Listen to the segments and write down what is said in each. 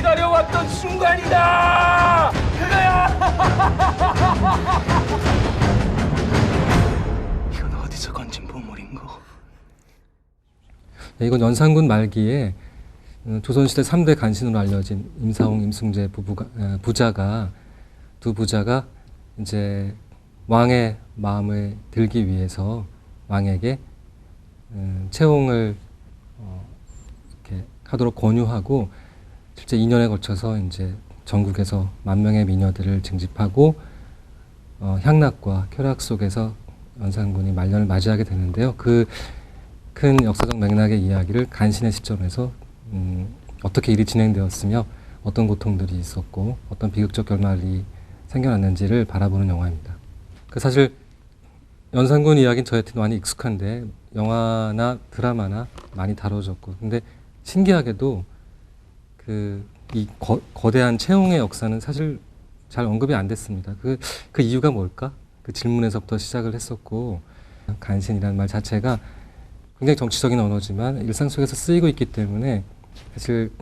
기다려왔던 순간이다. 그거야. 이건 어디서 건진 보물인고? 네, 이건 연산군 말기에 조선시대 3대 간신으로 알려진 임사홍, 임승재 부자가 두 부자가 이제 왕의 마음을 들기 위해서 왕에게 채홍을 이렇게 하도록 권유하고 실제 2년에 걸쳐서 이제 전국에서 10,000명의 미녀들을 징집하고 향락과 쾌락 속에서 연산군이 말년을 맞이하게 되는데요. 그 큰 역사적 맥락의 이야기를 간신의 시점에서 어떻게 일이 진행되었으며 어떤 고통들이 있었고 어떤 비극적 결말이 생겨났는지를 바라보는 영화입니다. 사실 연산군 이야기는 저한테 많이 익숙한데 영화나 드라마나 많이 다뤄졌고, 근데 신기하게도 이 거대한 채홍의 역사는 사실 잘 언급이 안 됐습니다. 그 이유가 뭘까? 그 질문에서부터 시작을 했었고, 간신이라는 말 자체가 굉장히 정치적인 언어지만 일상 속에서 쓰이고 있기 때문에 사실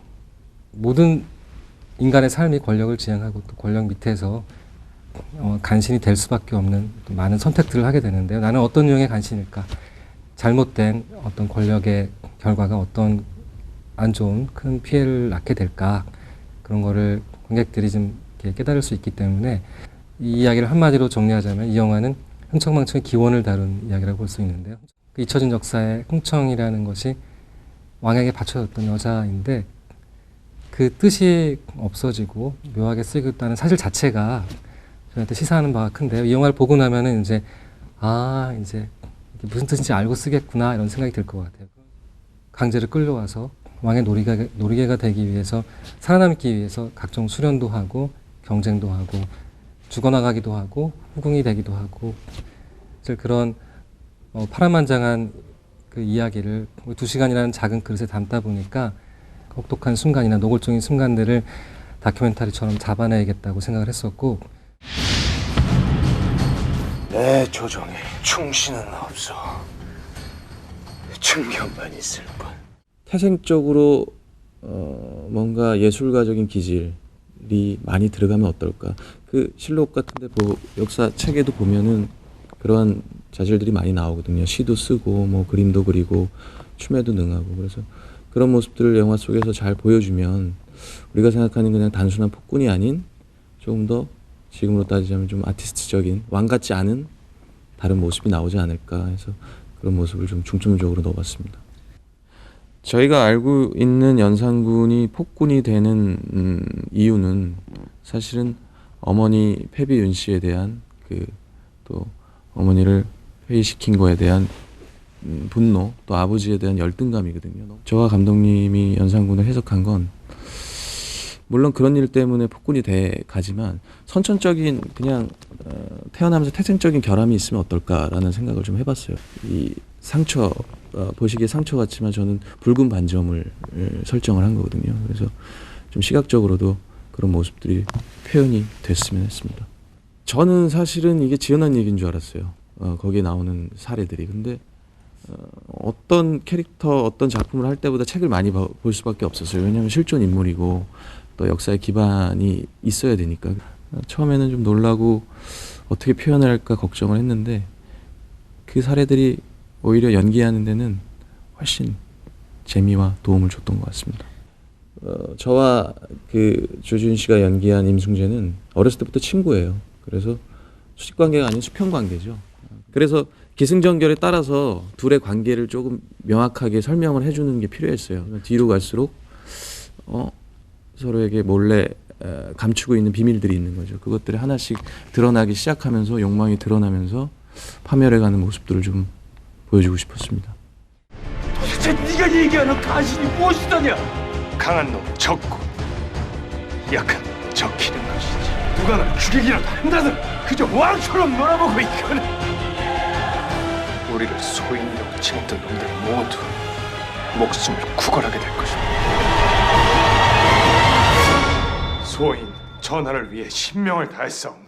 모든 인간의 삶이 권력을 지향하고 또 권력 밑에서 간신이 될 수밖에 없는 많은 선택들을 하게 되는데요. 나는 어떤 유형의 간신일까? 잘못된 어떤 권력의 결과가 어떤 안 좋은 큰 피해를 낳게 될까? 그런 거를 관객들이 좀 이렇게 깨달을 수 있기 때문에 이 이야기를 한마디로 정리하자면 이 영화는 흥청망청의 기원을 다룬 이야기라고 볼 수 있는데요. 잊혀진 역사의 흥청이라는 것이 왕에게 바쳐졌던 여자인데 그 뜻이 없어지고 묘하게 쓰이고 있다는 사실 자체가 저한테 시사하는 바가 큰데요. 이 영화를 보고 나면은 이제 이제 무슨 뜻인지 알고 쓰겠구나 이런 생각이 들 것 같아요. 강제로 끌려와서 왕의 놀이개가 되기 위해서 살아남기 위해서 각종 수련도 하고 경쟁도 하고 죽어나가기도 하고 후궁이 되기도 하고 그런 파란만장한 그 이야기를 2시간이라는 작은 그릇에 담다 보니까 혹독한 순간이나 노골적인 순간들을 다큐멘터리처럼 잡아내야겠다고 생각을 했었고, 내 조정에 충신은 없어. 충격만 있을 뿐. 태생적으로 뭔가 예술가적인 기질이 많이 들어가면 어떨까. 그 실록 같은데 역사 책에도 보면은 그런 자질들이 많이 나오거든요. 시도 쓰고 뭐 그림도 그리고 춤에도 능하고. 그래서 그런 모습들을 영화 속에서 잘 보여주면 우리가 생각하는 그냥 단순한 폭군이 아닌 조금 더 지금으로 따지자면 좀 아티스트적인 왕 같지 않은 다른 모습이 나오지 않을까 해서 그런 모습을 좀 중점적으로 넣어봤습니다. 저희가 알고 있는 연산군이 폭군이 되는 이유는 사실은 어머니 패비윤 씨에 대한 또 어머니를 회의시킨 거에 대한 분노, 또 아버지에 대한 열등감이거든요. 저와 감독님이 연산군을 해석한 건 물론 그런 일 때문에 폭군이 돼 가지만 선천적인 그냥 태어나면서 태생적인 결함이 있으면 어떨까라는 생각을 좀 해봤어요. 이 상처, 보시기에 상처 같지만 저는 붉은 반점을 설정을 한 거거든요. 그래서 좀 시각적으로도 그런 모습들이 표현이 됐으면 했습니다. 저는 사실은 이게 지어낸 얘기인 줄 알았어요. 거기에 나오는 사례들이. 근데 어떤 캐릭터, 어떤 작품을 할 때보다 책을 많이 볼 수밖에 없었어요. 왜냐하면 실존 인물이고 또 역사의 기반이 있어야 되니까. 처음에는 좀 놀라고 어떻게 표현을 할까 걱정을 했는데 그 사례들이 오히려 연기하는 데는 훨씬 재미와 도움을 줬던 것 같습니다. 저와 조준 씨가 연기한 임승재는 어렸을 때부터 친구예요. 그래서 수직관계가 아닌 수평관계죠. 그래서 기승전결에 따라서 둘의 관계를 조금 명확하게 설명을 해주는 게 필요했어요. 뒤로 갈수록 서로에게 몰래 감추고 있는 비밀들이 있는 거죠. 그것들이 하나씩 드러나기 시작하면서 욕망이 드러나면서 파멸해가는 모습들을 좀 보여주고 싶었습니다. 도대체 네가 얘기하는 간신이 무엇이더냐? 강한 놈 적고 약한 놈 적히는 것이지. 누가 널 죽이기라도 한다든 그저 왕처럼 놀아보고 있거든. 우리를 소인이라고 칭했던 놈들 모두 목숨을 구걸하게 될 것이다. 소인 전하를 위해 신명을 다했사옵니다.